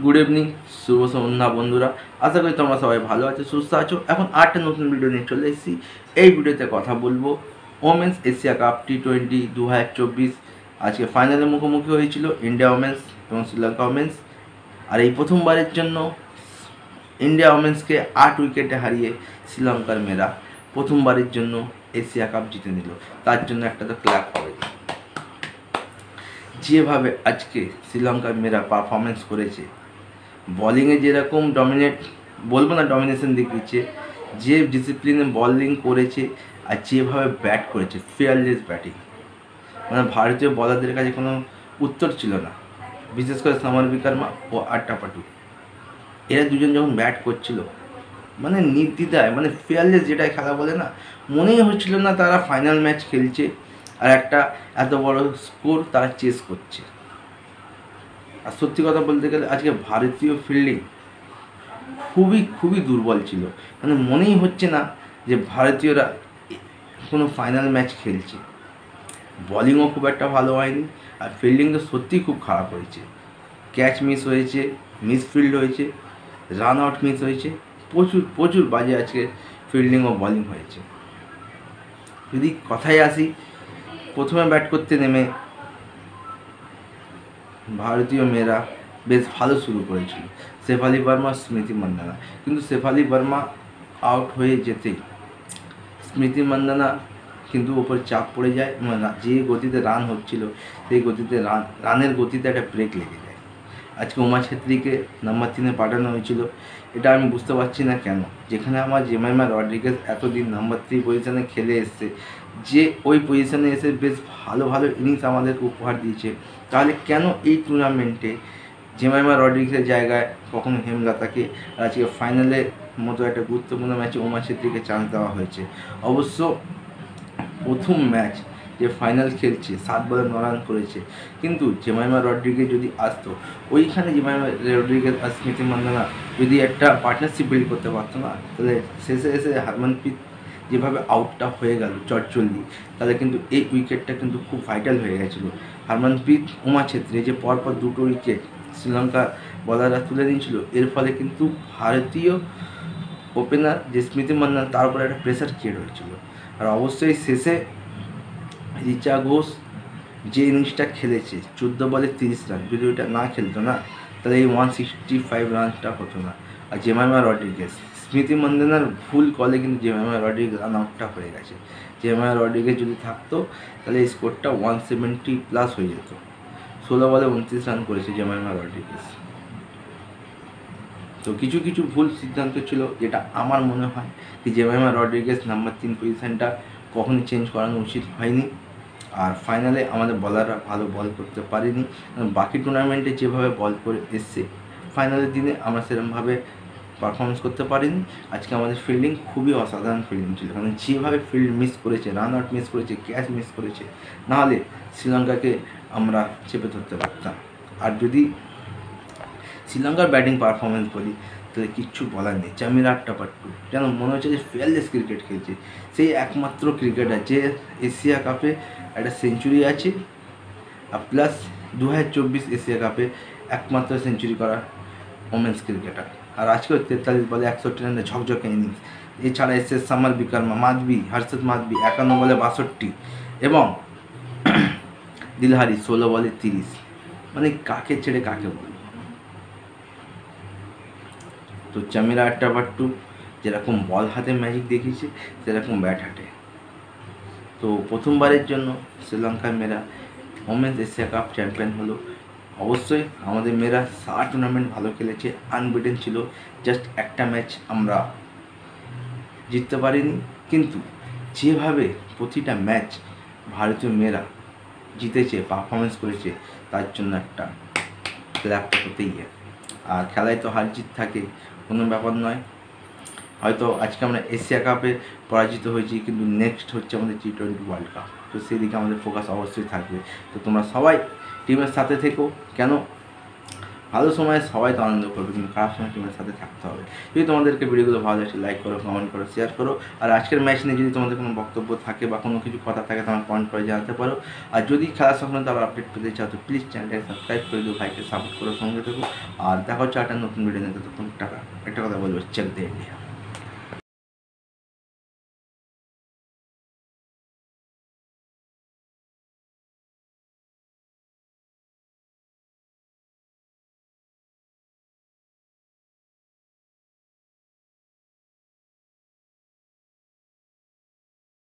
Good evening, শুভ সন্ধ্যা বন্ধুরা। আশা করি তোমরা সবাই ভালো আছো, সুস্থ আছো। এখন আরেকটা নতুন ভিডিও নিয়ে চলে এসেছি। এই ভিডিওতে কথা বলবো ওমেন্স এশিয়া কাপ T20 2024। আজকে ফাইনালে মুখোমুখি হয়েছিল ইন্ডিয়া ওমেন্স এবং শ্রীলঙ্কা ওমেন্স। আর এই প্রথমবারের জন্য ইন্ডিয়া ওমেন্সকে 8 উইকেটে হারিয়ে শ্রীলঙ্কার মেয়েরা প্রথমবারের জন্য এশিয়া কাপ জিতে নিল। তার জন্য একটা তো ক্ল্যাপ হবে। যেভাবে আজকে শ্রীলঙ্কার মেয়েরা পারফরমেন্স করেছে, বলিংয়ে যেরকম ডমিনেট বলবো না, ডমিনেশন দেখিয়েছে, যে ডিসিপ্লিনে বলিং করেছে আর যেভাবে ব্যাট করেছে, ফিয়ারলেস ব্যাটিং, মানে ভারতীয় বলারদের কাছে কোনো উত্তর ছিল না। বিশেষ করে সমর বিকর্মা ও আট্টাপাটু, এরা দুজন যখন ব্যাট করছিল মানে নির্দ্বিধায়, মানে ফিয়ারলেস যেটাই খেলা বলে না, মনেই হচ্ছিল না তারা ফাইনাল ম্যাচ খেলছে আর একটা এত বড় স্কোর তারা চেস করছে। আর সত্যি কথা বলতে গেলে আজকে ভারতীয় ফিল্ডিং খুবই দুর্বল ছিল। মানে মনেই হচ্ছে না যে ভারতীয়রা কোনো ফাইনাল ম্যাচ খেলছে। বলিংও খুব একটা ভালো হয়নি, আর ফিল্ডিং তো সত্যিই খুব খারাপ হয়েছে। ক্যাচ মিস হয়েছে, মিসফিল্ড হয়েছে, রান আউট মিস হয়েছে, প্রচুর বাজে আজকে ফিল্ডিং ও বলিং হয়েছে। যদি কথায় আসি, প্রথমে ব্যাট করতে নেমে ভারতীয় মেয়েরা বেশ ভালো শুরু করেছিল, শেফালি বর্মা, স্মৃতি মান্দানা। কিন্তু শেফালি বর্মা আউট হয়ে যেতেই স্মৃতি মান্দানা কিন্তু ওপর চাপ পড়ে যায়, যে গতিতে রান হচ্ছিল সেই গতিতে রানের গতিতে একটা ব্রেক লেগে যায়। আজকে উমা ছেত্রীকে নাম্বার 3-এ পাঠানো হয়েছিল। এটা আমি বুঝতে পারছি না কেন, যেখানে আমার জেমাইমা রড্রিগেজ এতদিন নাম্বার 3 পজিশনে খেলে এসছে, যে ওই পজিশনে এসে বেশ ভালো ইনিংস আমাদেরকে উপহার দিয়েছে, তাহলে কেন এই টুর্নামেন্টে জেমাইমা রড্রিগেজের জায়গায় কখনো হেমলতাকে, আজকে ফাইনালের মতো একটা গুরুত্বপূর্ণ ম্যাচে উমা ছেত্রীকে চান্স দেওয়া হয়েছে। অবশ্য প্রথম ম্যাচ যে ফাইনাল খেলছে, 7 বলে 9 রান করেছে, কিন্তু জেমাইমা রড্রিগেজ যদি আসতো, ওইখানে জেমাইমা রড্রিগেজ আর স্মৃতি মান্দানা যদি একটা পার্টনারশিপ বিল্ড করতে পারতো না, তাহলে শেষে এসে হারমনপ্রীত যেভাবে আউটটা হয়ে গেল চটচল্লি, তাহলে কিন্তু এই উইকেটটা কিন্তু খুব ভাইটাল হয়ে গেছিলো। হারমনপ্রীত, উমা ছেত্রী যে পরপর 2টো উইকেট শ্রীলঙ্কা বলাররা তুলে নিয়েছিল, এর ফলে কিন্তু ভারতীয় ওপেনার যে স্মৃতি মান্দানা, তার উপরে একটা প্রেশার ক্রিয়েট হয়েছিল। আর অবশ্যই শেষে রিচা ঘোষ যে ইনিংসটা খেলেছে 14 বলে 30 রান, যদি ওইটা না খেলতো না, তাহলে এই 165 রানটা হতো না। আর জেমাইমা রড্রিগেজ, স্মৃতি মান্দানার ভুল কলে কিন্তু জেমাইমা রড্রিগেজ রান আউটটা হয়ে গেছে। জেমাইমা রড্রিগেজ যদি থাকতো তাহলে এই স্কোরটা 170+ হয়ে যেত। 16 বলে 29 রান করেছে জেমাইমা রড্রিগেজ। তো কিছু ভুল সিদ্ধান্ত ছিল, যেটা আমার মনে হয় যে জেমাইমা রড্রিগেজ নাম্বার 3 পজিশানটা কখনই চেঞ্জ করানো উচিত হয়নি। আর ফাইনালে আমাদের বলাররা ভালো বল করতে পারেনি। বাকি টুর্নামেন্টে যেভাবে বল করে এসছে, ফাইনালের দিনে আমরা সেরকমভাবে পারফরমেন্স করতে পারিনি। আজকে আমাদের ফিল্ডিং খুবই অসাধারণ ফিল্ডিং ছিল, কারণ যেভাবে ফিল্ড মিস করেছে, রান আউট মিস করেছে, ক্যাচ মিস করেছে, নাহলে শ্রীলঙ্কাকে আমরা চেপে ধরতে পারতাম। আর যদি শ্রীলঙ্কার ব্যাটিং পারফরমেন্স বলি, তাহলে কিচ্ছু বলার নেই। চামিরা আট্টাপাট্টু যেন মনে হচ্ছে যে ফিয়ারলেস ক্রিকেট খেলছে। সেই একমাত্র ক্রিকেটার যে এশিয়া কাপে একটা সেঞ্চুরি আছে, আর প্লাস 2024 এশিয়া কাপে একমাত্র সেঞ্চুরি করা ওমেন্স ক্রিকেটার। আর আজকেও 43 বলে 61 রানের ঝকঝকে ইনিংস। এছাড়া এসছে সমর বিকর্মা, হর্ষদ মাধবী 51 বলে 62, এবং দিলহারি 16 বলে 30। মানে কাকে ছেড়ে কাকে বলবো। তো চামিরা আট্টাপাট্টু যেরকম বল হাতে ম্যাজিক দেখিয়েছে, সেরকম ব্যাট হাতে। তো প্রথমবারের জন্য শ্রীলঙ্কার মেয়েরা ওমেন্স এশিয়া কাপ চ্যাম্পিয়ন হলো। অবশ্যই আমাদের মেয়েরা সারা টুর্নামেন্ট ভালো খেলেছে, আনবিটেন ছিল। জাস্ট একটা ম্যাচ আমরা জিততে পারিনি, কিন্তু যেভাবে প্রতিটা ম্যাচ ভারতীয় মেয়েরা জিতেছে, পারফরমেন্স করেছে, তার জন্য একটা ক্ল্যাপ হতেই হয়। আর খেলায় তো হার জিত থাকে, কোনো ব্যাপার নয়। হয়তো আজকে আমরা এশিয়া কাপে পরাজিত হয়েছি, কিন্তু নেক্সট হচ্ছে আমাদের T20 ওয়ার্ল্ড কাপ, তো সেদিকে আমাদের ফোকাস অবশ্যই থাকবে। তো তোমরা সবাই টিমের সাথে থেকো। কেন ভালো সময়ে সবাই তো আনন্দ করবে, কিন্তু খারাপ সময় তোমাদের সাথে থাকতে হবে। যদি তোমাদেরকে ভিডিওগুলো ভালো লাগছে লাইক করো, কমেন্ট করো, শেয়ার করো। আর আজকের ম্যাচ নিয়ে যদি তোমাদের কোনো বক্তব্য থাকে বা কোনো কিছু কথা থাকে তোমার কমেন্ট করে জানাতে পারো। আর যদি খেলার সংক্রান্ত আরও আপডেট পেতে চাও তো প্লিজ চ্যানেলটাকে সাবস্ক্রাইব করে দিও, ভাইকে সাপোর্ট করো, সঙ্গে থেকো। আর দেখা হচ্ছে একটা নতুন ভিডিও নিয়ে, ততক্ষণ টাকা। একটা কথা বলবো, চেক দে ইন্ডিয়া।